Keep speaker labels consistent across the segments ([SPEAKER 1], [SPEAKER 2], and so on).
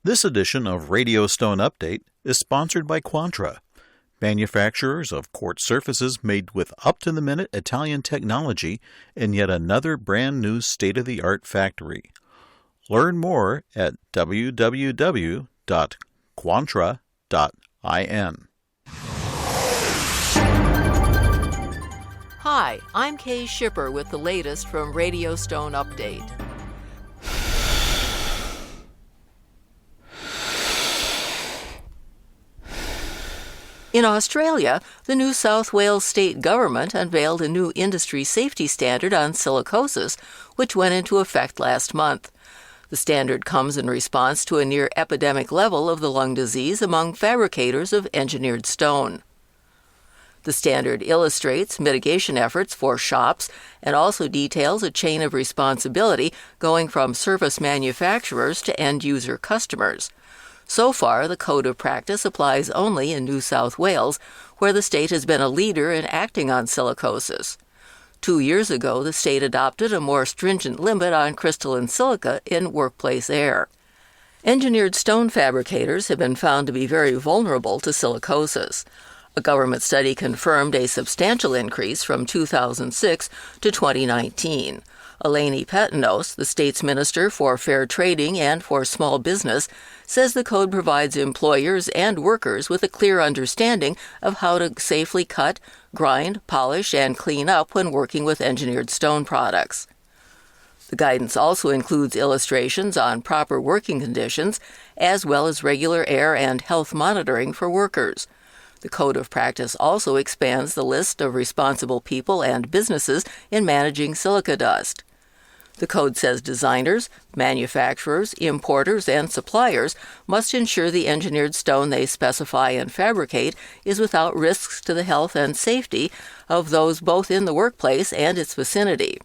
[SPEAKER 1] This edition of Radio Stone Update is sponsored by Quantra, manufacturers of quartz surfaces made with up-to-the-minute Italian technology in yet another brand-new state-of-the-art factory. Learn more at www.quantra.in.
[SPEAKER 2] Hi, I'm Kay Shipper with the latest from Radio Stone Update. In Australia, the New South Wales state government unveiled a new industry safety standard on silicosis, which went into effect last month. The standard comes in response to a near-epidemic level of the lung disease among fabricators of engineered stone. The standard illustrates mitigation efforts for shops and also details a chain of responsibility going from surface manufacturers to end-user customers. So far, the Code of Practice applies only in New South Wales, where the state has been a leader in acting on silicosis. 2 years ago, the state adopted a more stringent limit on crystalline silica in workplace air. Engineered stone fabricators have been found to be very vulnerable to silicosis. A government study confirmed a substantial increase from 2006 to 2019. Eleni Petinos, the state's Minister for Fair Trading and for Small Business, says the code provides employers and workers with a clear understanding of how to safely cut, grind, polish, and clean up when working with engineered stone products. The guidance also includes illustrations on proper working conditions, as well as regular air and health monitoring for workers. The Code of Practice also expands the list of responsible people and businesses in managing Silica-Dust. The code says designers, manufacturers, importers, and suppliers must ensure the engineered stone they specify and fabricate is without risks to the health and safety of those both in the workplace and its vicinity.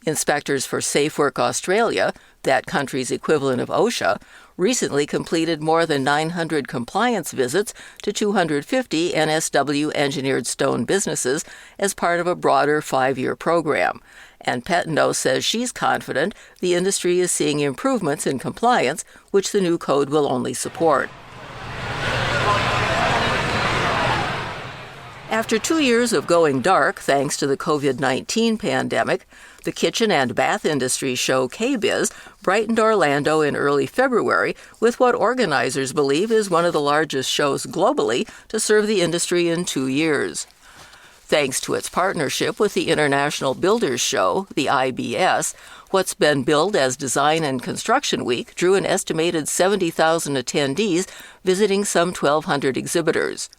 [SPEAKER 2] Inspectors for Safe Work Australia, that country's equivalent of OSHA, recently completed more than 900 compliance visits to 250 NSW engineered stone businesses as part of a broader 5-year program. And Petinos says she's confident the industry is seeing improvements in compliance, which the new code will only support. After 2 years of going dark thanks to the COVID-19 pandemic, the kitchen and bath industry show KBIS brightened Orlando in early February with what organizers believe is one of the largest shows globally to serve the industry in 2 years. Thanks to its partnership with the International Builders Show, the IBS, what's been billed as Design and Construction Week drew an estimated 70,000 attendees visiting some 1,200 exhibitors.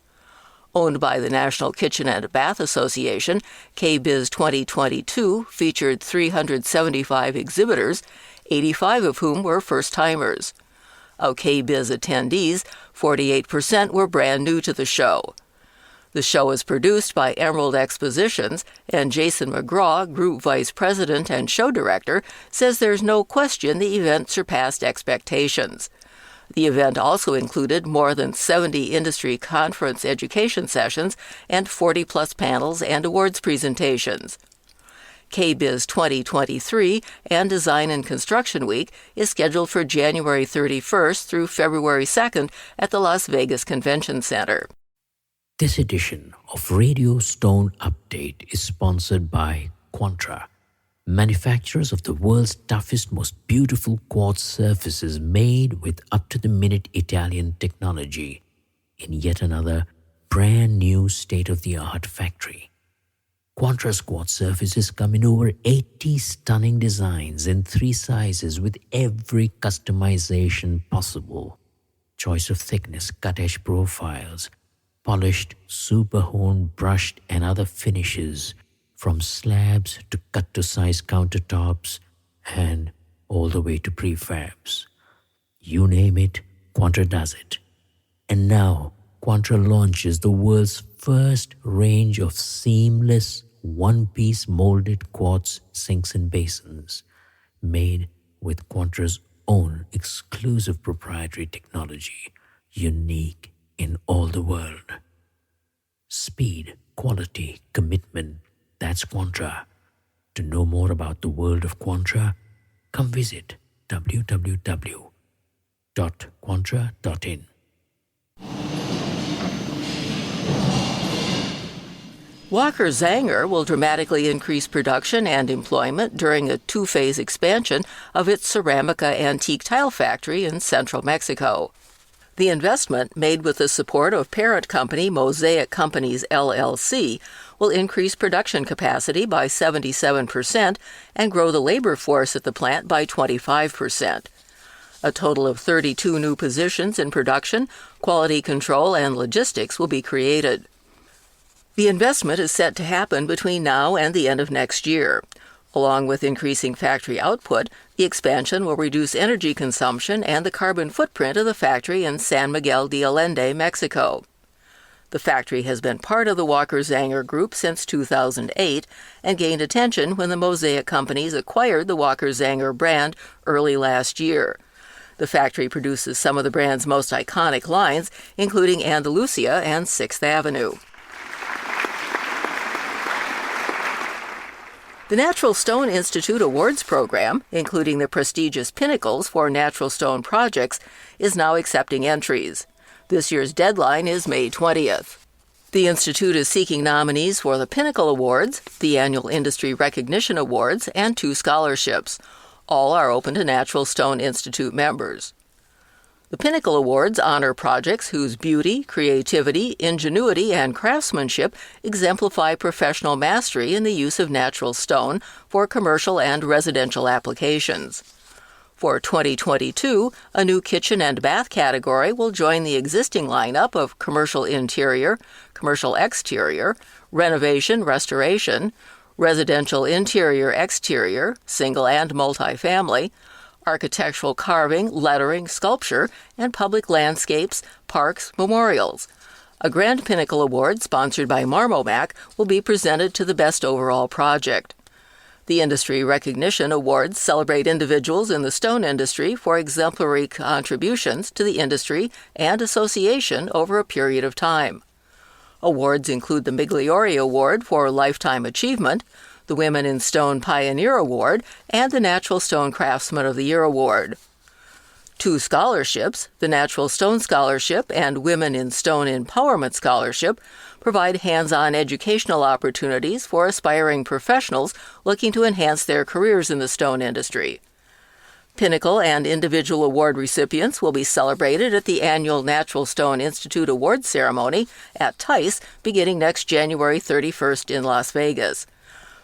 [SPEAKER 2] Owned by the National Kitchen and Bath Association, KBIS 2022 featured 375 exhibitors, 85 of whom were first-timers. Of KBIS attendees, 48% were brand new to the show. The show is produced by Emerald Expositions, and Jason McGraw, Group Vice President and Show Director, says there's no question the event surpassed expectations. The event also included more than 70 industry conference education sessions and 40-plus panels and awards presentations. KBIS 2023 and Design and Construction Week is scheduled for January 31st through February 2nd at the Las Vegas Convention Center.
[SPEAKER 3] This edition of Radio Stone Update is sponsored by Quantra, manufacturers of the world's toughest, most beautiful quartz surfaces made with up-to-the-minute Italian technology in yet another brand new state-of-the-art factory. Quantra's quartz surfaces come in over 80 stunning designs in 3 sizes with every customization possible. Choice of thickness, cut-edge profiles, polished, super-honed, brushed and other finishes, from slabs to cut-to-size countertops and all the way to prefabs. You name it, Quantra does it. And now, Quantra launches the world's first range of seamless, one-piece molded quartz sinks and basins, made with Quantra's own exclusive proprietary technology, unique in all the world. Speed, quality, commitment, that's Quantra. To know more about the world of Quantra, come visit www.quantra.in. www.quantra.in.
[SPEAKER 2] Walker Zanger will dramatically increase production and employment during a two-phase expansion of its Ceramica antique tile factory in central Mexico. The investment, made with the support of parent company Mosaic Companies LLC, will increase production capacity by 77% and grow the labor force at the plant by 25%. A total of 32 new positions in production, quality control, and logistics will be created. The investment is set to happen between now and the end of next year. Along with increasing factory output, the expansion will reduce energy consumption and the carbon footprint of the factory in San Miguel de Allende, Mexico. The factory has been part of the Walker Zanger Group since 2008 and gained attention when the Mosaic Companies acquired the Walker Zanger brand early last year. The factory produces some of the brand's most iconic lines, including Andalusia and 6th Avenue. The Natural Stone Institute Awards program, including the prestigious Pinnacles for Natural Stone Projects, is now accepting entries. This year's deadline is May 20th. The Institute is seeking nominees for the Pinnacle Awards, the Annual Industry Recognition Awards, and 2 scholarships. All are open to Natural Stone Institute members. The Pinnacle Awards honor projects whose beauty, creativity, ingenuity, and craftsmanship exemplify professional mastery in the use of natural stone for commercial and residential applications. For 2022, a new kitchen and bath category will join the existing lineup of commercial interior, commercial exterior, renovation, restoration, residential interior-exterior, single and multifamily, architectural carving, lettering, sculpture, and public landscapes, parks, memorials. A Grand Pinnacle Award, sponsored by Marmomac, will be presented to the best overall project. The Industry Recognition Awards celebrate individuals in the stone industry for exemplary contributions to the industry and association over a period of time. Awards include the Migliore Award for Lifetime Achievement, the Women in Stone Pioneer Award, and the Natural Stone Craftsman of the Year Award. 2 scholarships, the Natural Stone Scholarship and Women in Stone Empowerment Scholarship, provide hands-on educational opportunities for aspiring professionals looking to enhance their careers in the stone industry. Pinnacle and individual award recipients will be celebrated at the annual Natural Stone Institute Awards ceremony at TICE beginning next January 31st in Las Vegas.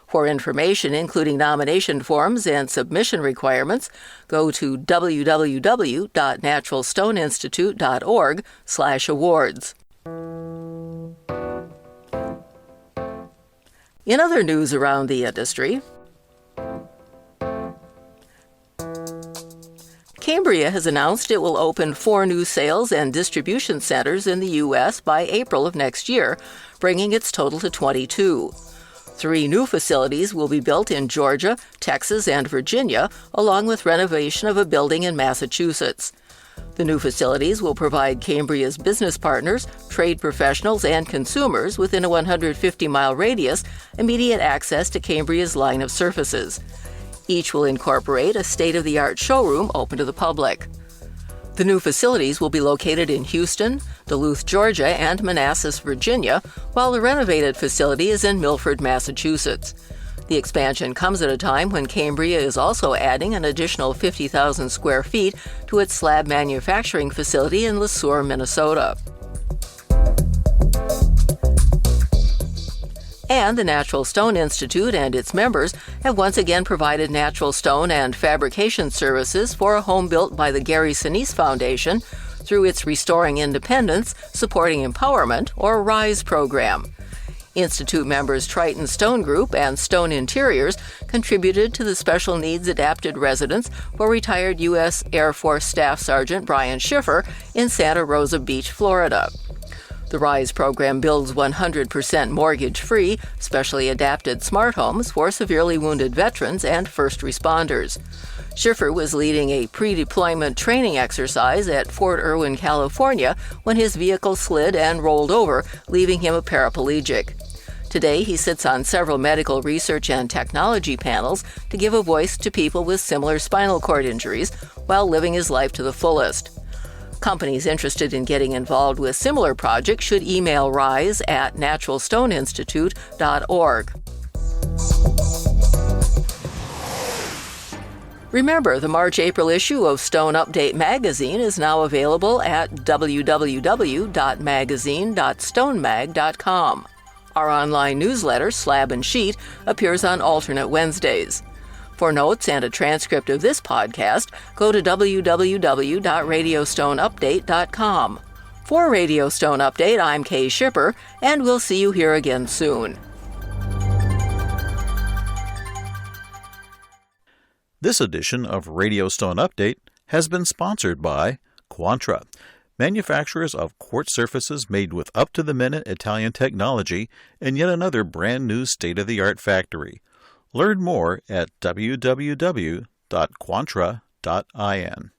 [SPEAKER 2] For information, including nomination forms and submission requirements, go to www.naturalstoneinstitute.org/awards. In other news around the industry, Cambria has announced it will open 4 new sales and distribution centers in the U.S. by April of next year, bringing its total to 22. 3 new facilities will be built in Georgia, Texas, and Virginia, along with renovation of a building in Massachusetts. The new facilities will provide Cambria's business partners, trade professionals, and consumers within a 150-mile radius immediate access to Cambria's line of surfaces. Each will incorporate a state-of-the-art showroom open to the public. The new facilities will be located in Houston, Duluth, Georgia, and Manassas, Virginia, while the renovated facility is in Milford, Massachusetts. The expansion comes at a time when Cambria is also adding an additional 50,000 square feet to its slab manufacturing facility in Le Sueur, Minnesota. And the Natural Stone Institute and its members have once again provided natural stone and fabrication services for a home built by the Gary Sinise Foundation through its Restoring Independence, Supporting Empowerment, or RISE program. Institute members Triton Stone Group and Stone Interiors contributed to the special needs adapted residence for retired U.S. Air Force Staff Sergeant Brian Schiffer in Santa Rosa Beach, Florida. The RISE program builds 100% mortgage-free, specially adapted smart homes for severely wounded veterans and first responders. Schiffer was leading a pre-deployment training exercise at Fort Irwin, California, when his vehicle slid and rolled over, leaving him a paraplegic. Today, he sits on several medical research and technology panels to give a voice to people with similar spinal cord injuries while living his life to the fullest. Companies interested in getting involved with similar projects should email rise@naturalstoneinstitute.org. Remember, the March-April issue of Stone Update magazine is now available at www.magazine.stonemag.com. Our online newsletter, Slab and Sheet, appears on alternate Wednesdays. For notes and a transcript of this podcast, go to www.radiostoneupdate.com. For Radio Stone Update, I'm Kay Shipper, and we'll see you here again soon.
[SPEAKER 1] This edition of Radio Stone Update has been sponsored by Quantra, manufacturers of quartz surfaces made with up-to-the-minute Italian technology and yet another brand-new state-of-the-art factory. Learn more at www.quantra.in.